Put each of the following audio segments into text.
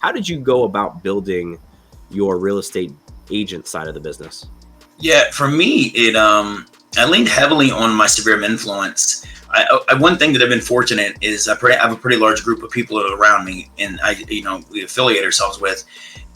How did you go about building your real estate agent side of the business? Yeah, for me, I leaned heavily on my sphere of influence. One thing that I've been fortunate is I have a pretty large group of people around me, and we affiliate ourselves with.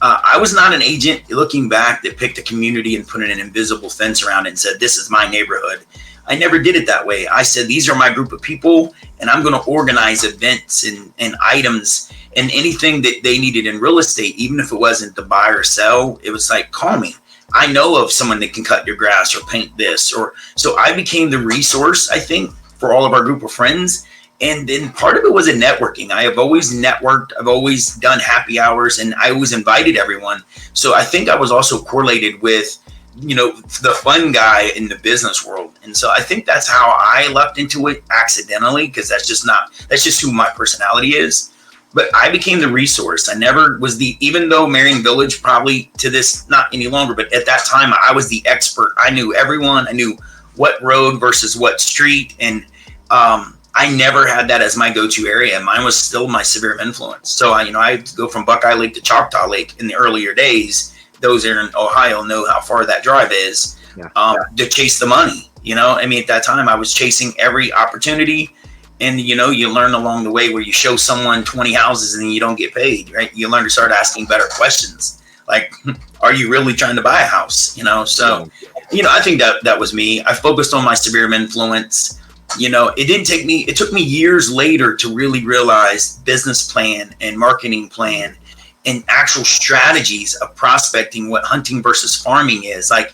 I was not an agent looking back that picked a community and put an invisible fence around it and said, "This is my neighborhood." I never did it that way. I said, "These are my group of people, and I'm going to organize events and items and anything that they needed in real estate, even if it wasn't to buy or sell." It was like, call me. I know of someone that can cut your grass or paint this. So I became the resource, I think, for all of our group of friends. And then part of it was a networking. I have always networked. I've always done happy hours, and I always invited everyone. So I think I was also correlated with, the fun guy in the business world. And so I think that's how I leapt into it accidentally, because that's just who my personality is. But I became the resource. I never was even though Marion Village probably to this, not any longer, but at that time I was the expert. I knew everyone. I knew what road versus what street. And I never had that as my go-to area. Mine was still my sphere of influence. So I go from Buckeye Lake to Choctaw Lake in the earlier days. Those that are in Ohio know how far that drive is. To chase the money. At that time I was chasing every opportunity. And, you learn along the way where you show someone 20 houses and then you don't get paid, right? You learn to start asking better questions. Like, are you really trying to buy a house? So, I think that was me. I focused on my sphere of influence. It took me years later to really realize business plan and marketing plan and actual strategies of prospecting, what hunting versus farming is like.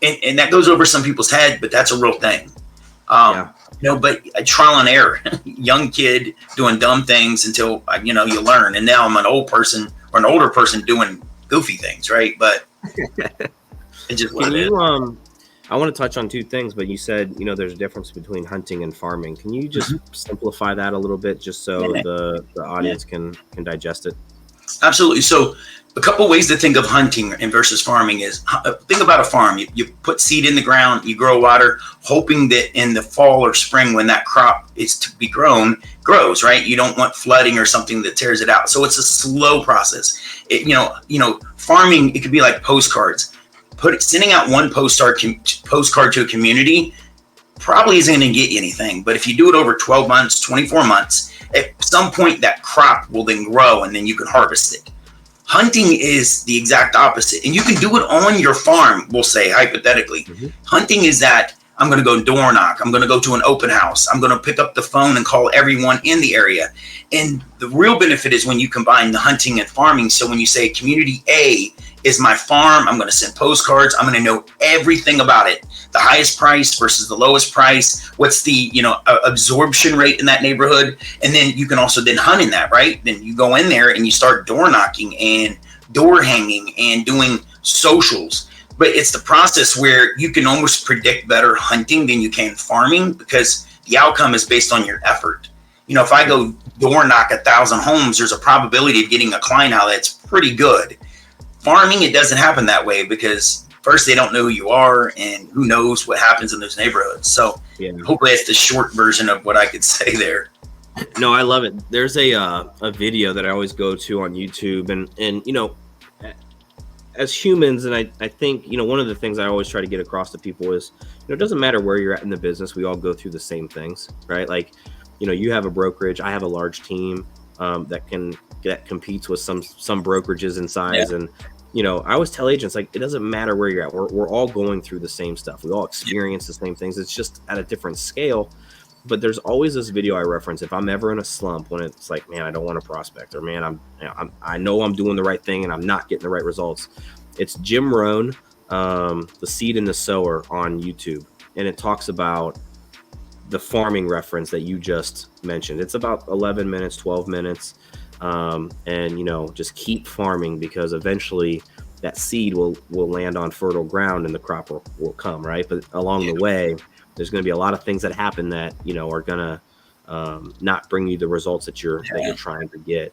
And that goes over some people's head, but that's a real thing. But trial and error, young kid doing dumb things until, you learn. And now I'm an old person or an older person doing goofy things. Right. But it's just what it is. I want to touch on two things, but you said, there's a difference between hunting and farming. Can you just simplify that a little bit just so the audience can digest it? Absolutely. So a couple ways to think of hunting and versus farming is think about a farm. You put seed in the ground, you grow water, hoping that in the fall or spring when that crop is to be grown, grows, right? You don't want flooding or something that tears it out. So it's a slow process. Farming, it could be like postcards. Sending out one postcard to a community probably isn't going to get you anything. But if you do it over 12 months, 24 months, at some point that crop will then grow and then you can harvest it. Hunting is the exact opposite. And you can do it on your farm, we'll say, hypothetically. Hunting is that I'm going to go door knock. I'm going to go to an open house. I'm going to pick up the phone and call everyone in the area. And the real benefit is when you combine the hunting and farming. So when you say community A is my farm, I'm going to send postcards. I'm going to know everything about it. The highest price versus the lowest price. What's the, absorption rate in that neighborhood? And then you can also then hunt in that, right? Then you go in there and you start door knocking and door hanging and doing socials. But it's the process where you can almost predict better hunting than you can farming because the outcome is based on your effort. If I go door knock 1,000 homes, there's a probability of getting a client out that's pretty good. Farming, it doesn't happen that way because first, they don't know who you are and who knows what happens in those neighborhoods. So hopefully that's the short version of what I could say there. No, I love it. There's a video that I always go to on YouTube and as humans, and I think, one of the things I always try to get across to people is, it doesn't matter where you're at in the business. We all go through the same things, right? Like, you have a brokerage. I have a large team that competes with some brokerages in size. And, I always tell agents, like, it doesn't matter where you're at. We're all going through the same stuff. We all experience the same things. It's just at a different scale. But there's always this video I reference if I'm ever in a slump when it's like, man, I don't want to prospect, or man, I know I'm doing the right thing and I'm not getting the right results. It's Jim Rohn, The Seed and the Sower on YouTube. And it talks about the farming reference that you just mentioned. It's about 11 minutes, 12 minutes. And just keep farming because eventually that seed will land on fertile ground and the crop will come, right? But along the way, there's going to be a lot of things that happen that, are going to not bring you the results that you're trying to get.